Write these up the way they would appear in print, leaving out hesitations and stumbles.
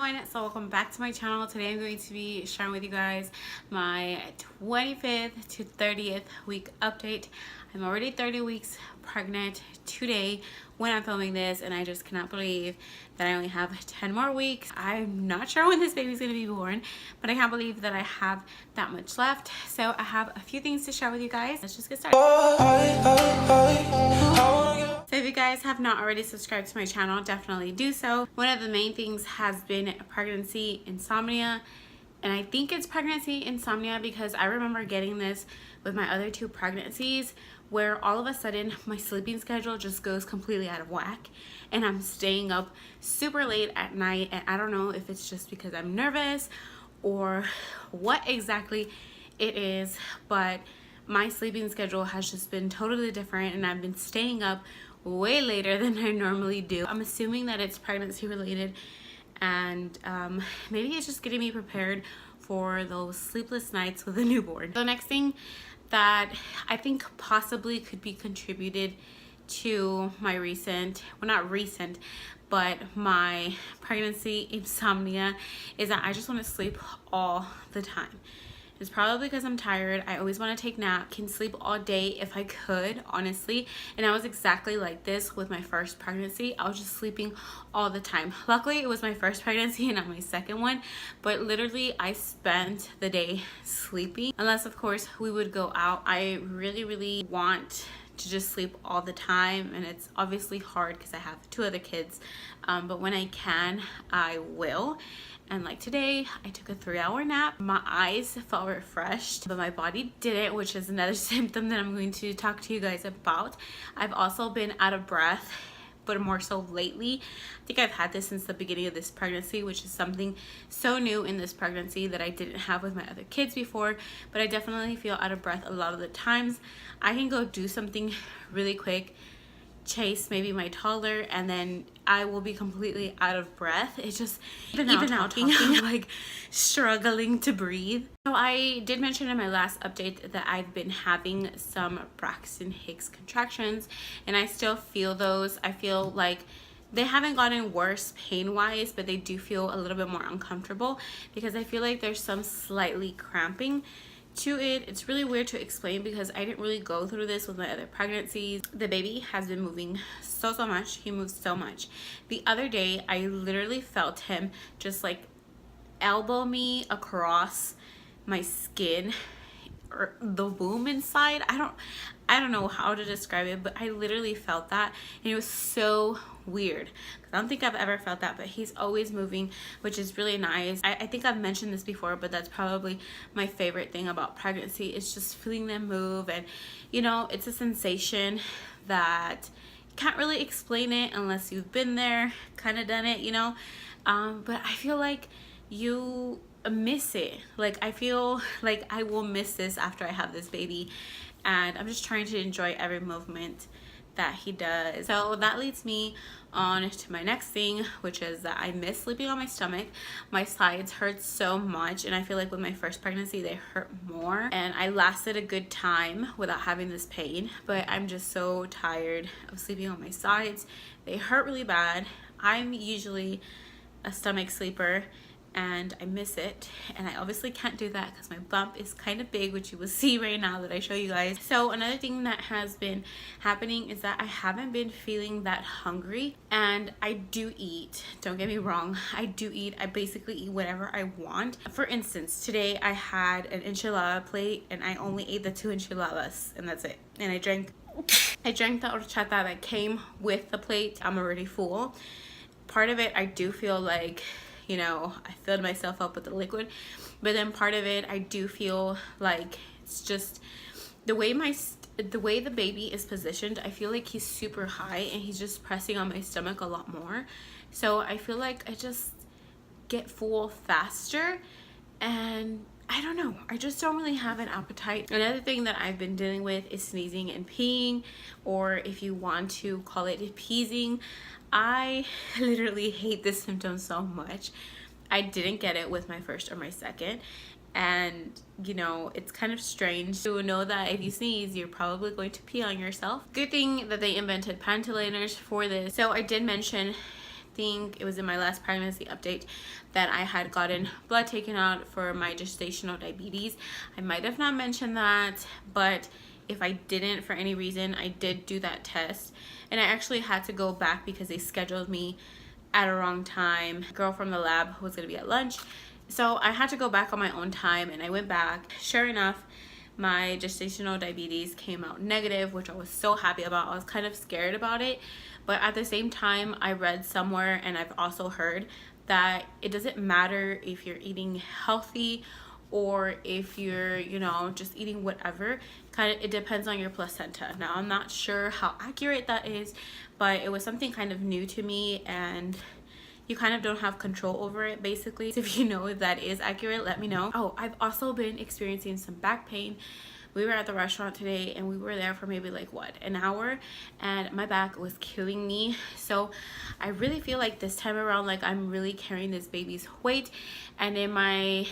everyone, so welcome back to my channel. Today I'm going to be sharing with you guys my 25th to 30th week update. I'm already 30 weeks pregnant today when I'm filming this, and I just cannot believe that I only have 10 more weeks. I'm not sure when this baby's going to be born, but I can't believe that I have that much left. So I have a few things to share with you guys. Let's just get started. So if you guys have not already subscribed to my channel, definitely do so. One of the main things has been pregnancy insomnia, and I think it's pregnancy insomnia because I remember getting this with my other two pregnancies where all of a sudden my sleeping schedule just goes completely out of whack and I'm staying up super late at night, and I don't know if it's just because I'm nervous or what exactly it is, but my sleeping schedule has just been totally different and I've been staying up way later than I normally do. I'm assuming that it's pregnancy related, and maybe it's just getting me prepared for those sleepless nights with a newborn. The next thing that I think possibly could be contributed to my recent, well, not recent, but my pregnancy insomnia is that I just want to sleep all the time. It's probably because I'm tired. I always want to take nap. Can sleep all day if I could, honestly. And I was exactly like this with my first pregnancy. I was just sleeping all the time. Luckily, it was my first pregnancy and not my second one. But literally, I spent the day sleeping. Unless, of course, we would go out. I really want to just sleep all the time, and it's obviously hard because I have two other kids, but when I can, I will. And like today, I took a 3-hour nap. My eyes felt refreshed, but my body didn't, which is another symptom that I'm going to talk to you guys about. I've also been out of breath, but more so lately. I think I've had this since the beginning of this pregnancy, which is something so new in this pregnancy that I didn't have with my other kids before, but I definitely feel out of breath a lot of the times. I can go do something really quick, chase maybe my toddler, and then I will be completely out of breath. It's just even now talking I'm like struggling to breathe. So I did mention in my last update that I've been having some Braxton Hicks contractions, and I still feel those. I feel like they haven't gotten worse pain wise, but they do feel a little bit more uncomfortable because I feel like there's some slightly cramping to it. It's really weird to explain because I didn't really go through this with my other pregnancies. The baby has been moving so much. He moves so much. The other day I literally felt him just like elbow me across my skin or the womb inside. I don't know how to describe it, but I literally felt that, and it was so weird. I don't think I've ever felt that, but he's always moving, which is really nice. I think I've mentioned this before, but that's probably my favorite thing about pregnancy is just feeling them move. And you know, it's a sensation that you can't really explain it unless you've been there, kind of done it, you know. But I feel like you miss it. Like I feel like I will miss this after I have this baby, and I'm just trying to enjoy every movement that he does. So that leads me on to my next thing, which is that I miss sleeping on my stomach. My sides hurt so much, and I feel like with my first pregnancy they hurt more, and I lasted a good time without having this pain, but I'm just so tired of sleeping on my sides. They hurt really bad. I'm usually a stomach sleeper and I miss it, and I obviously can't do that because my bump is kind of big, which you will see right now that I show you guys. So another thing that has been happening is that I haven't been feeling that hungry, and I do eat, don't get me wrong, I do eat. I basically eat whatever I want. For instance, today I had an enchilada plate and I only ate the 2 enchiladas and that's it, and I drank the horchata that came with the plate. I'm already full. Part of it I do feel like, you know, I filled myself up with the liquid, but then part of it I do feel like it's just the way the baby is positioned. I feel like he's super high and he's just pressing on my stomach a lot more, so I feel like I just get full faster, and I don't know, I just don't really have an appetite. Another thing that I've been dealing with is sneezing and peeing, or if you want to call it peasing. I literally hate this symptom so much. I didn't get it with my first or my second, and you know, it's kind of strange to know that if you sneeze you're probably going to pee on yourself. Good thing that they invented panty liners for this. So I did mention think it was in my last pregnancy update that I had gotten blood taken out for my gestational diabetes. I might have not mentioned that, but if I didn't for any reason, I did do that test, and I actually had to go back because they scheduled me at a wrong time. A girl from the lab was going to be at lunch, so I had to go back on my own time, and I went back. Sure enough, my gestational diabetes came out negative, which I was so happy about. I was kind of scared about it, but at the same time, I read somewhere, and I've also heard that it doesn't matter if you're eating healthy or if you're, you know, just eating whatever. Kind of, it depends on your placenta. Now, I'm not sure how accurate that is, but it was something kind of new to me, and you kind of don't have control over it, basically. So if you know if that is accurate, let me know. Oh, I've also been experiencing some back pain. We were at the restaurant today, and we were there for maybe like what, an hour, and my back was killing me. So I really feel like this time around, like I'm really carrying this baby's weight. And in my,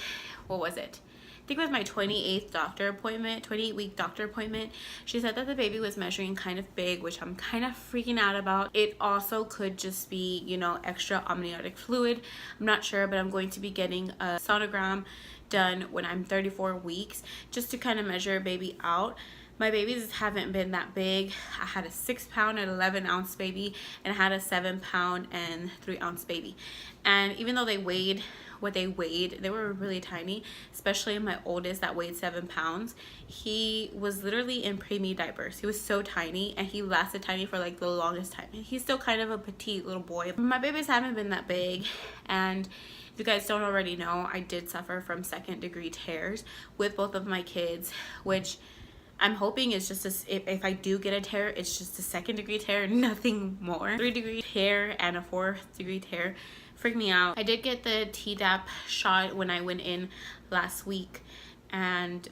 what was it, I think it was my 28th doctor appointment, 28-week doctor appointment, she said that the baby was measuring kind of big, which I'm kind of freaking out about. It also could just be, you know, extra amniotic fluid. I'm not sure, but I'm going to be getting a sonogram done when I'm 34 weeks just to kind of measure baby out. My babies haven't been that big. I had a 6-pound and 11-ounce baby, and I had a 7-pound and 3-ounce baby. And even though they weighed what they weighed, they were really tiny, especially my oldest that weighed 7 pounds. He was literally in preemie diapers. He was so tiny, and he lasted tiny for like the longest time. And he's still kind of a petite little boy. My babies haven't been that big, and if you guys don't already know, I did suffer from 2nd-degree tears with both of my kids, which I'm hoping is just if I do get a tear, it's just a 2nd-degree tear, nothing more. 3-degree tear and a 4th-degree tear freaked me out. I did get the Tdap shot when I went in last week, and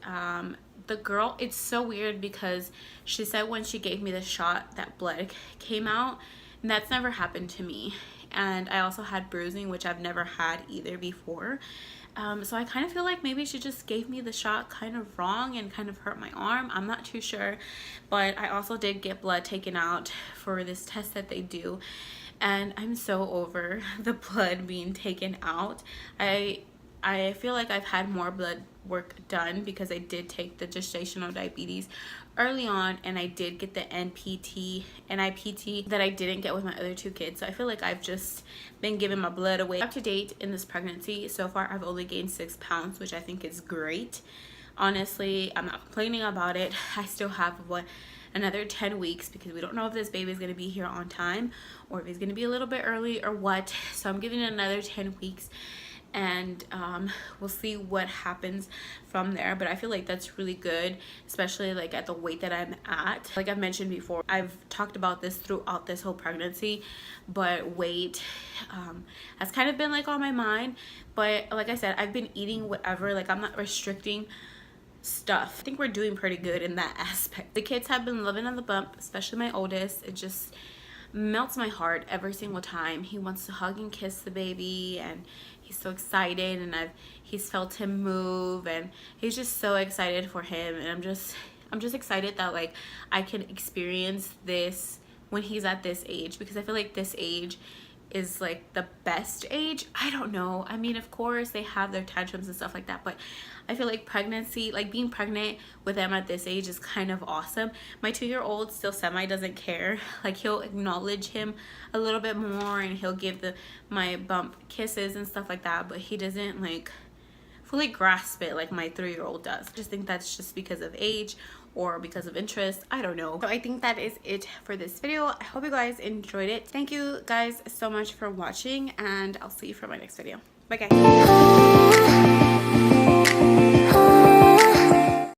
the girl, it's so weird because she said when she gave me the shot that blood came out, and that's never happened to me. And I also had bruising, which I've never had either before. So I kind of feel like maybe she just gave me the shot kind of wrong and kind of hurt my arm. I'm not too sure, but I also did get blood taken out for this test that they do, and I'm so over the blood being taken out. I feel like I've had more blood work done because I did take the gestational diabetes early on, and I did get the NIPT that I didn't get with my other 2 kids. So I feel like I've just been giving my blood away. Up to date in this pregnancy, so far I've only gained 6 pounds, which I think is great. Honestly, I'm not complaining about it. I still have another 10 weeks because we don't know if this baby is going to be here on time or if he's going to be a little bit early or what. So I'm giving it another 10 weeks, and we'll see what happens from there. But I feel like that's really good, especially like at the weight that I'm at. Like I've mentioned before, I've talked about this throughout this whole pregnancy, but weight has kind of been like on my mind. But like I said, I've been eating whatever, like I'm not restricting stuff. I think we're doing pretty good in that aspect. The kids have been living on the bump, especially my oldest. It just melts my heart every single time. He wants to hug and kiss the baby, and he's so excited, and he's felt him move, and he's just so excited for him. And I'm just excited that like I can experience this when he's at this age, because I feel like this age is like the best age. I don't know, I mean, of course they have their tantrums and stuff like that, but I feel like pregnancy, like being pregnant with them at this age is kind of awesome. My 2-year-old still semi doesn't care. Like he'll acknowledge him a little bit more, and he'll give my bump kisses and stuff like that, but he doesn't like fully grasp it like my 3-year-old does. I just think that's just because of age or because of interest. I don't know. So I think that is it for this video. I hope you guys enjoyed it. Thank you guys so much for watching, and I'll see you for my next video. Bye guys.